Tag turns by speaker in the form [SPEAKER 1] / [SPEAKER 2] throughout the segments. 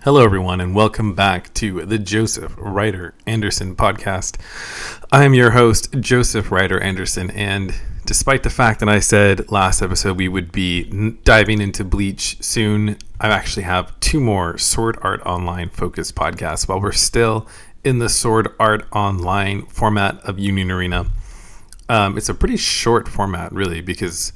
[SPEAKER 1] Hello, everyone, and welcome back to the Joseph Ryder Anderson podcast. I am your host, Joseph Ryder Anderson, and despite the fact that I said last episode we would be diving into Bleach soon, I actually have two more Sword Art Online focused podcasts while we're still in the Sword Art Online format of Union Arena. It's a pretty short format, really, because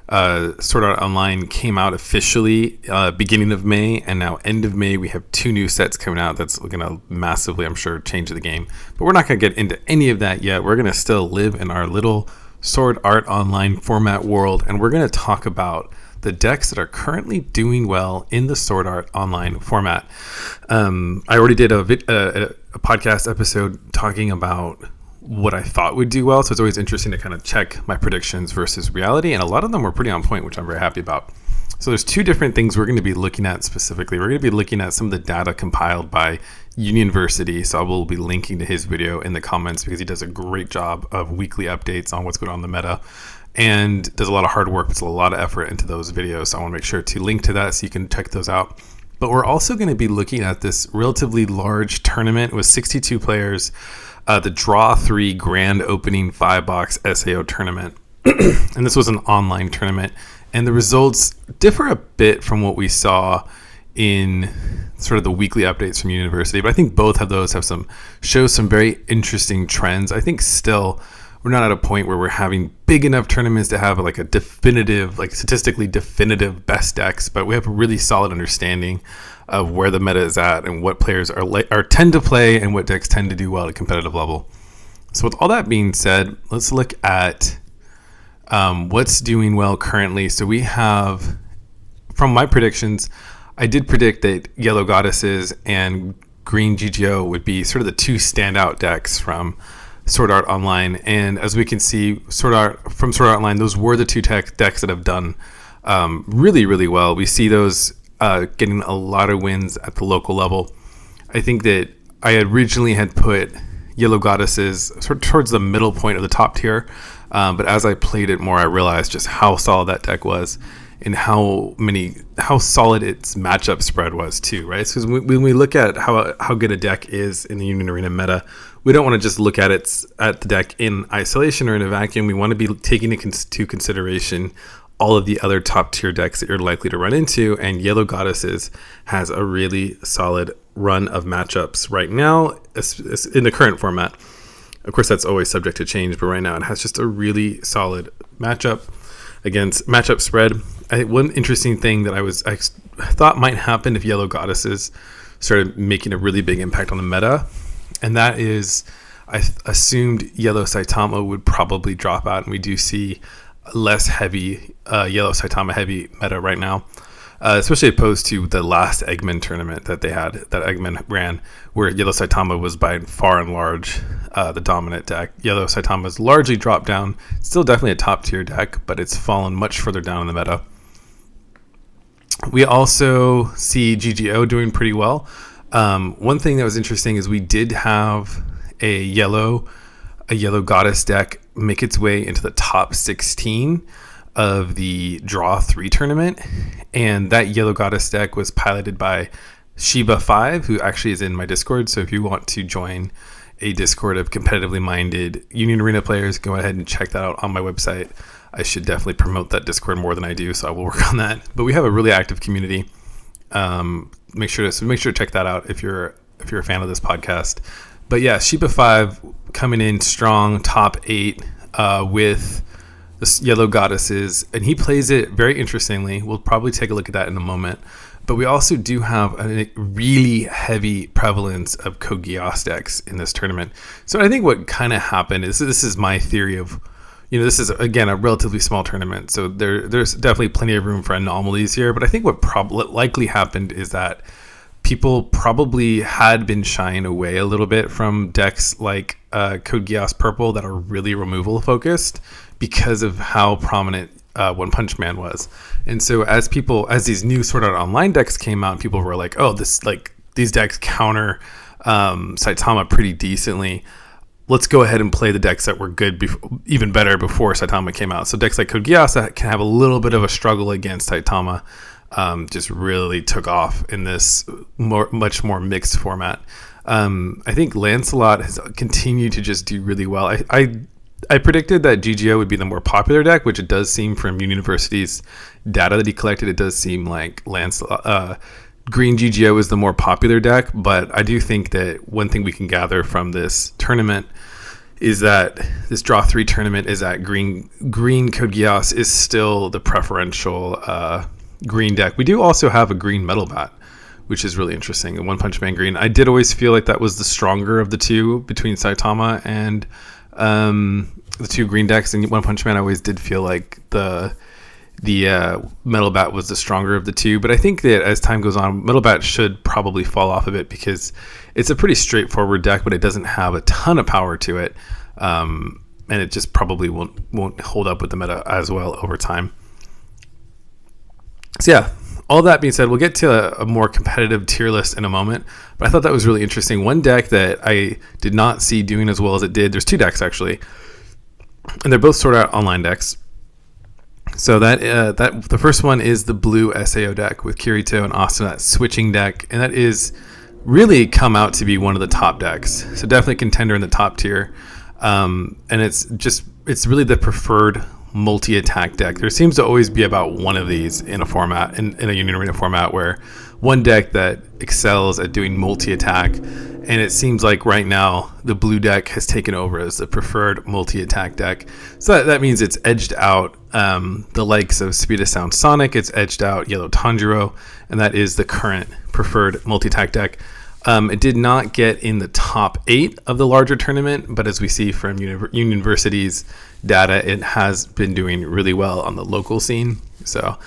[SPEAKER 1] Sword Art Online came out officially beginning of May, and now end of May we have two new sets coming out that's going to massively, I'm sure, change the game. But we're not going to get into any of that yet. We're going to still live in our little Sword Art Online format world, and we're going to talk about the decks that are currently doing well in the Sword Art Online format. I already did a podcast episode talking about what I thought would do well, so it's always interesting to kind of check my predictions versus reality, and a lot of them were pretty on point, which I'm very happy about. So there's two different things we're going to be looking at specifically. We're going to be looking at some of the data compiled by Unionversity, so I will be linking to his video in the comments because he does a great job of weekly updates on what's going on in the meta and does a lot of hard work, puts a lot of effort into those videos, so I want to make sure to link to that so you can check those out. But we're also going to be looking at this relatively large tournament with 62 players, the Draw 3 Grand Opening 5-box SAO tournament. And this was an online tournament. And the results differ a bit from what we saw in sort of the weekly updates from University. But I think both of those show some very interesting trends. I think still we're not at a point where we're having big enough tournaments to have like a definitive, like statistically definitive best decks, but we have a really solid understanding of where the meta is at and what players are tend to play and what decks tend to do well at a competitive level. So with all that being said, let's look at what's doing well currently. So we have, from my predictions, I did predict that Yellow Goddesses and Green GGO would be sort of the two standout decks from Sword Art Online. And as we can see, from Sword Art Online, those were the two decks that have done really, really well. We see those getting a lot of wins at the local level. I think that I originally had put Yellow Goddesses sort of towards the middle point of the top tier, but as I played it more, I realized just how solid that deck was and how solid its matchup spread was too, right? Because when we look at how good a deck is in the Union Arena meta, we don't want to just look at the deck in isolation or in a vacuum. We want to be taking into consideration all of the other top tier decks that you're likely to run into, and Yellow Goddesses has a really solid run of matchups right now in the current format. Of course, that's always subject to change, but right now it has just a really solid matchup spread. One interesting thing that I thought might happen if Yellow Goddesses started making a really big impact on the meta, and that is I assumed Yellow Saitama would probably drop out, and we do see less heavy Yellow Saitama heavy meta right now, especially opposed to the last Eggman tournament that Eggman ran, where Yellow Saitama was by far and large the dominant deck. Yellow Saitama's largely dropped down, still definitely a top tier deck, but it's fallen much further down in the meta. We also see GGO doing pretty well. One thing that was interesting is we did have a yellow goddess deck make its way into the top 16 of the Draw 3 tournament, and that yellow goddess deck was piloted by Shiba5, who actually is in my Discord. So if you want to join a Discord of competitively minded Union Arena players, go ahead and check that out on my website. I should definitely promote that Discord more than I do, so I will work on that. But we have a really active community. Make sure to check that out if you're a fan of this podcast. But yeah, Shiba5 coming in strong, top 8 with the Yellow Goddesses, and he plays it very interestingly. We'll probably take a look at that in a moment. But we also do have a really heavy prevalence of Kogias decks in this tournament. So I think what kind of happened is, this is my theory of, this is, again, a relatively small tournament, so there's definitely plenty of room for anomalies here. But I think what likely happened is that people probably had been shying away a little bit from decks like Code Geass Purple that are really removal focused because of how prominent One Punch Man was. And so as these new Sword Art Online decks came out, people were like, oh, these decks counter Saitama pretty decently. Let's go ahead and play the decks that were good, even better before Saitama came out. So decks like Code Geass that can have a little bit of a struggle against Saitama just really took off in this much more mixed format. I think Lancelot has continued to just do really well. I predicted that GGO would be the more popular deck, which it does seem from Union University's data that he collected. It does seem like Lancelot, Green GGO is the more popular deck, but I do think that one thing we can gather from this tournament is that this Draw 3 tournament is that Green Code Geass is still the preferential green deck. We do also have a green Metal Bat, which is really interesting, a One Punch Man green. I did always feel like that was the stronger of the two between Saitama and the two green decks. And One Punch Man, I always did feel like the Metal Bat was the stronger of the two. But I think that as time goes on, Metal Bat should probably fall off a bit because it's a pretty straightforward deck, but it doesn't have a ton of power to it. And it just probably won't hold up with the meta as well over time. So yeah, all that being said, we'll get to a more competitive tier list in a moment, but I thought that was really interesting. One deck that I did not see doing as well as it did, there's two decks actually, and they're both Sword Art Online decks. So that the first one is the blue SAO deck with Kirito and Asuna, that switching deck, and that is really come out to be one of the top decks. So definitely contender in the top tier, and it's really the preferred multi-attack deck. There seems to always be about one of these in a format, in a Union Arena format, where one deck that excels at doing multi-attack, and it seems like right now the blue deck has taken over as the preferred multi-attack deck. So that means it's edged out the likes of Speed of Sound Sonic, it's edged out Yellow Tanjiro, and that is the current preferred multi-attack deck. It did not get in the top 8 of the larger tournament, but as we see from Union University's data, it has been doing really well on the local scene. So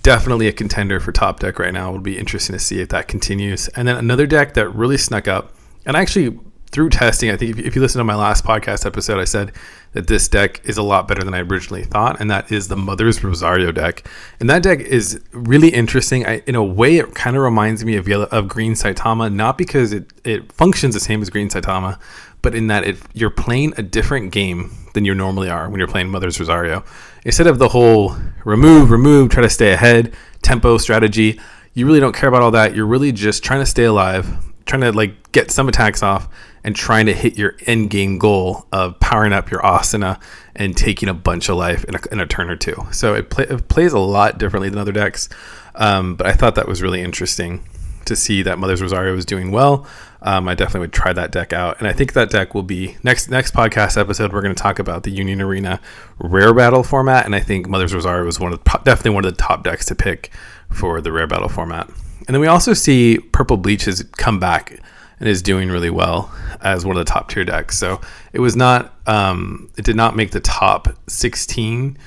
[SPEAKER 1] definitely a contender for top deck right now. It'll be interesting to see if that continues. And then another deck that really snuck up, and actually through testing, I think if you listen to my last podcast episode, I said that this deck is a lot better than I originally thought, and that is the Mother's Rosario deck. And that deck is really interesting. In a way, it kind of reminds me of Green Saitama, not because it functions the same as Green Saitama, but in that you're playing a different game than you normally are when you're playing Mother's Rosario. Instead of the whole remove, try to stay ahead, tempo strategy, you really don't care about all that. You're really just trying to stay alive, trying to get some attacks off, and trying to hit your end game goal of powering up your Asuna and taking a bunch of life in a turn or two. So it plays a lot differently than other decks, but I thought that was really interesting to see that Mother's Rosario was doing well. I definitely would try that deck out, and I think that deck will be next podcast episode. We're going to talk about the Union Arena Rare Battle format, and I think Mother's Rosario was definitely one of the top decks to pick for the Rare Battle format. And then we also see Purple Bleach has come back and is doing really well as one of the top tier decks. So it was not, it did not make the top 16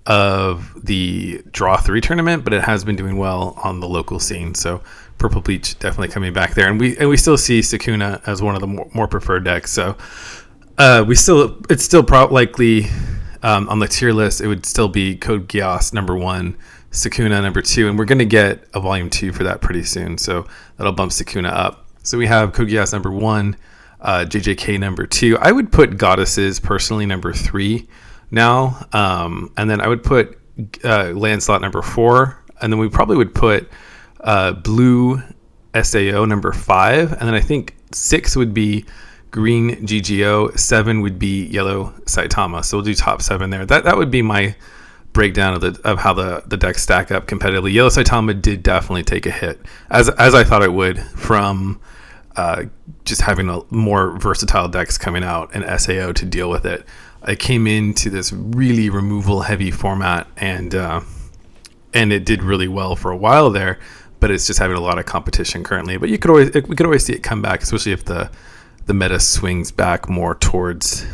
[SPEAKER 1] of the Draw 3 tournament, but it has been doing well on the local scene. So Purple Bleach definitely coming back there, and we still see Sukuna as one of the more preferred decks. So it's still likely on the tier list. It would still be Code Geass number 1, Sukuna number 2, and we're going to get a volume 2 for that pretty soon. So that'll bump Sukuna up. So we have Code Geass number 1, JJK number 2. I would put Goddesses personally number 3 now, and then I would put Lancelot number 4, and then we probably would put Blue SAO number 5, and then I think 6 would be Green GGO, 7 would be Yellow Saitama. So we'll do top 7 there. That would be my breakdown of how the decks stack up competitively. Yellow Saitama did definitely take a hit, as I thought it would, from just having a more versatile decks coming out and SAO to deal with it. I came into this really removal heavy format, and it did really well for a while there, but it's just having a lot of competition currently. But we could always see it come back, especially if the meta swings back more towards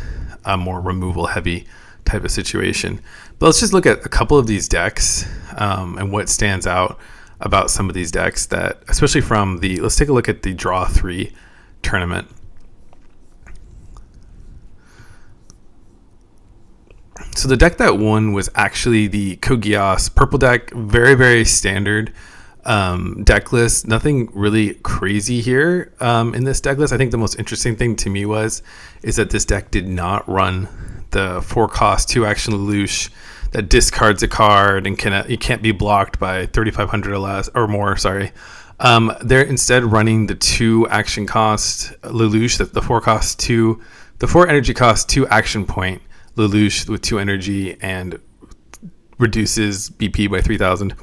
[SPEAKER 1] a more removal heavy type of situation. But let's just look at a couple of these decks and what stands out about some of these decks, that especially from let's take a look at the Draw 3 tournament. So the deck that won was actually the Code Geass purple deck. Very, very standard deck list. Nothing really crazy here in this deck list. I think the most interesting thing to me is that this deck did not run the 4-cost 2-action Lelouch that discards a card and it can't be blocked by 3,500 or less or more. Sorry. They're instead running the 2 action cost Lelouch, the 4 energy cost 2 action point Lelouch with 2 energy and reduces BP by 3,000.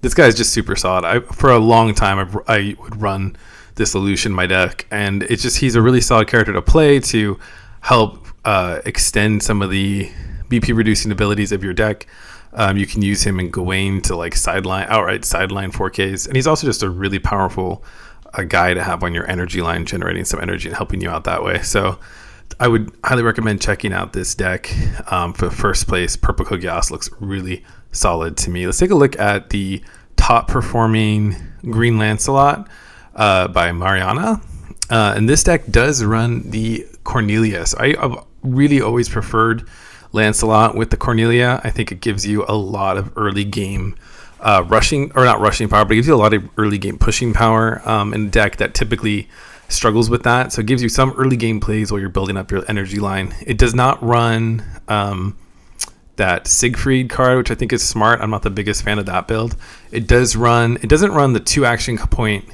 [SPEAKER 1] This guy is just super solid. For a long time, I would run this Lelouch in my deck, and he's a really solid character to play to help extend some of the BP reducing abilities of your deck. You can use him in Gawain to like outright sideline 4Ks, and he's also just a really powerful guy to have on your energy line, generating some energy and helping you out that way. So I would highly recommend checking out this deck. For first place, Purple Kogias looks really solid to me. Let's take a look at the top performing Green Lancelot by Mariana. And this deck does run the Cornelia. So I've really always preferred Lancelot with the Cornelia. I think it gives you a lot of early game rushing power, but it gives you a lot of early game pushing power in a deck that typically struggles with that. So it gives you some early game plays while you're building up your energy line. It does not run that Siegfried card, which I think is smart. I'm not the biggest fan of that build. It doesn't run the 2 action point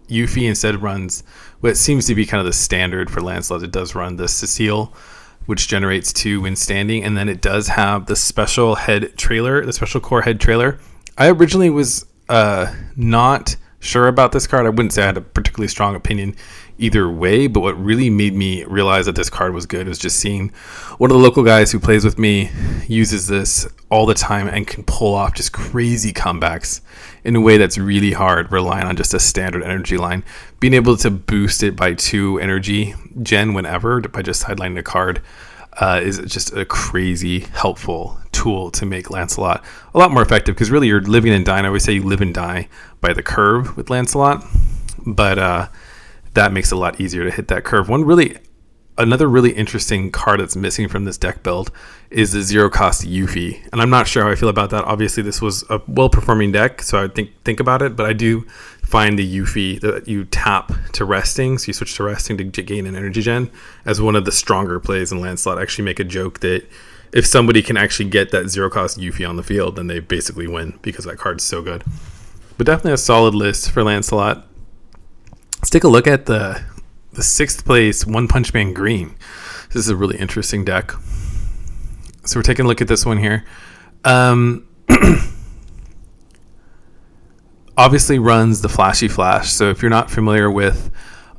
[SPEAKER 1] Yuffie. Instead runs what seems to be kind of the standard for Lancelot. It does run the Cecile, which generates 2 when standing, and then it does have the special core head trailer. I originally was not sure about this card. I wouldn't say I had a particularly strong opinion either way, but what really made me realize that this card was good was just seeing one of the local guys who plays with me uses this all the time and can pull off just crazy comebacks in a way that's really hard, relying on just a standard energy line. Being able to boost it by 2 energy gen whenever by just sidelining a card is just a crazy helpful tool to make Lancelot a lot more effective, because really you're living and dying. I always say you live and die by the curve with Lancelot, but that makes it a lot easier to hit that curve. Another really interesting card that's missing from this deck build is the 0 cost Yuffie, and I'm not sure how I feel about that. Obviously this was a well-performing deck, so I would think about it, but I do find the Yuffie that you tap to resting, so you switch to resting to gain an energy gen, as one of the stronger plays in Lancelot. I actually make a joke that if somebody can actually get that 0 cost Yuffie on the field, then they basically win, because that card's so good. But definitely a solid list for Lancelot. Let's take a look at the 6th place One Punch Man Green. This is a really interesting deck. So we're taking a look at this one here. Obviously runs the Flashy Flash. So if you're not familiar with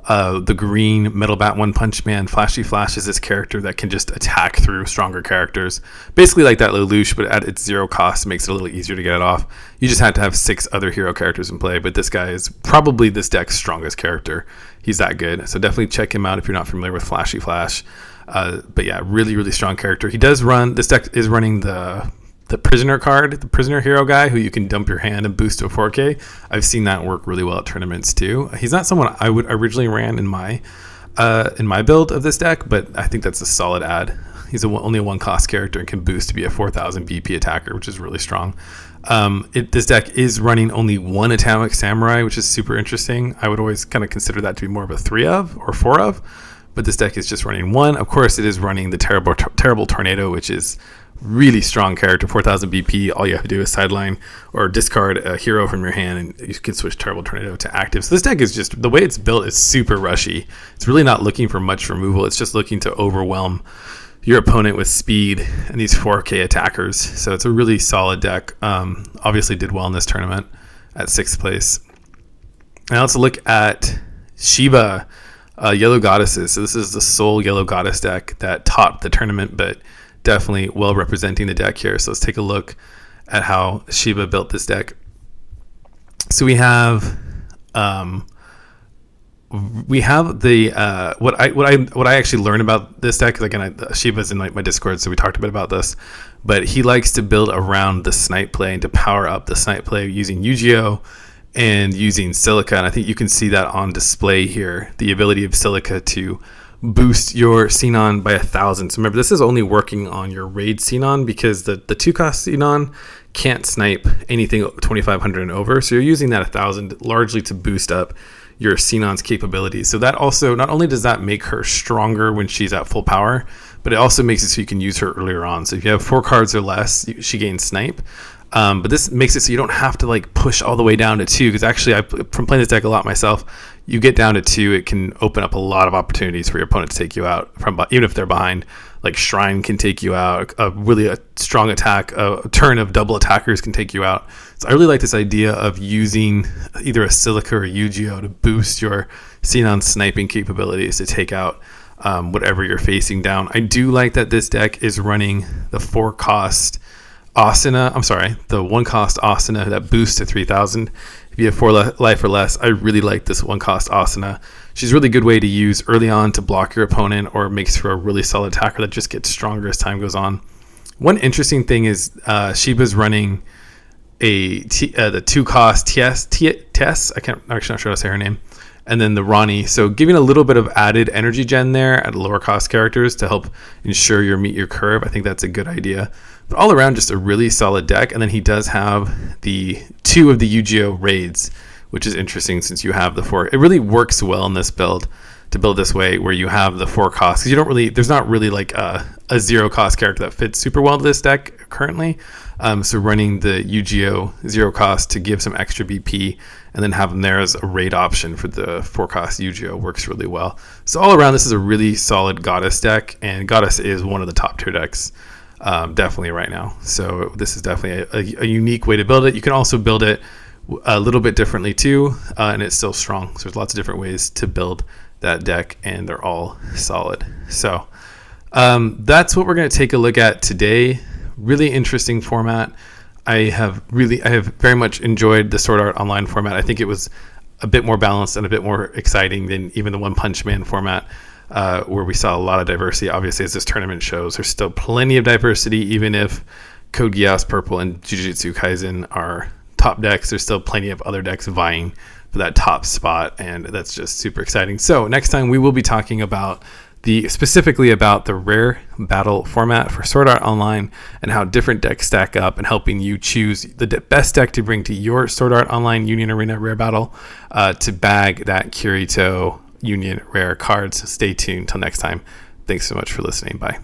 [SPEAKER 1] the green Metal Bat One Punch Man, Flashy Flash is this character that can just attack through stronger characters. Basically like that Lelouch, but at its 0 cost, makes it a little easier to get it off. You just have to have 6 other hero characters in play, but this guy is probably this deck's strongest character. He's that good. So definitely check him out if you're not familiar with Flashy Flash. But yeah, really, really strong character. This deck is running the Prisoner card, the Prisoner hero guy who you can dump your hand and boost to a 4K. I've seen that work really well at tournaments too. He's not someone I would originally ran in my build of this deck, but I think that's a solid add. He's only a 1 cost character and can boost to be a 4,000 BP attacker, which is really strong. This deck is running only 1 Atomic Samurai, which is super interesting. I would always kind of consider that to be more of a 3 of or 4 of, but this deck is just running 1. Of course, it is running the Terrible Tornado, which is really strong character, 4,000 BP. All you have to do is sideline or discard a hero from your hand, and you can switch Terrible Tornado to active. So this deck is just, the way it's built is super rushy. It's really not looking for much removal. It's just looking to overwhelm your opponent with speed and these 4K attackers. So it's a really solid deck. Obviously did well in this tournament at 6th place. Now let's look at Shiba Yellow Goddesses. So this is the sole Yellow Goddess deck that topped the tournament, but definitely well representing the deck here. So let's take a look at how Shiba built this deck. So we have the what I actually learned about this deck, because again, Shiba's in my Discord, so we talked a bit about this, but he likes to build around the snipe play and to power up the snipe play using Yu-Gi-Oh! And using Silica, and I think you can see that on display here, the ability of Silica to boost your Xenon by 1,000. So remember, this is only working on your raid Xenon, because the 2 cost Xenon can't snipe anything 2,500 and over. So you're using that 1,000 largely to boost up your Xenon's capabilities. So that also, not only does that make her stronger when she's at full power, but it also makes it so you can use her earlier on. So if you have 4 cards or less, she gains snipe. But this makes it so you don't have to like push all the way down to 2, because actually from playing this deck a lot myself, you get down to 2, it can open up a lot of opportunities for your opponent to take you out from, even if they're behind. Like Shrine can take you out, a strong attack, a turn of double attackers can take you out. So I really like this idea of using either a Silica or a Yu-Gi-Oh to boost your Xenon sniping capabilities to take out whatever you're facing down. I do like that this deck is running the 4-cost Asuna. The 1-cost Asuna that boosts to 3,000. If you have 4 life or less, I really like this 1-cost Asuna. She's a really good way to use early on to block your opponent, or makes for a really solid attacker that just gets stronger as time goes on. One interesting thing is Shiba's running the 2-cost Tess. I'm not sure how to say her name. And then the Ronnie. So giving a little bit of added energy gen there at lower cost characters to help ensure you meet your curve. I think that's a good idea. But all around, just a really solid deck. And then he does have the 2 of the Yu-Gi-Oh raids, which is interesting since you have the 4. It really works well in this build to build this way, where you have the 4 costs, because there's not really like a 0-cost character that fits super well to this deck currently. So running the Yu-Gi-Oh 0-cost to give some extra BP, and then have them there as a raid option for the 4-cost Yu-Gi-Oh works really well. So all around, this is a really solid Goddess deck, and Goddess is one of the top tier decks definitely right now. So this is definitely a unique way to build it. You can also build it a little bit differently too, and it's still strong. So there's lots of different ways to build that deck, and they're all solid. So that's what we're going to take a look at today. Really interesting format. I have very much enjoyed the Sword Art Online format. I think it was a bit more balanced and a bit more exciting than even the One Punch Man format, where we saw a lot of diversity. Obviously, as this tournament shows, there's still plenty of diversity. Even if Code Geass Purple and Jujutsu Kaisen are top decks, there's still plenty of other decks vying for that top spot, and that's just super exciting. So next time we will be talking about specifically about the rare battle format for Sword Art Online, and how different decks stack up, and helping you choose the best deck to bring to your Sword Art Online Union Arena rare battle to bag that Kirito Union rare card. So stay tuned till next time. Thanks so much for listening. Bye.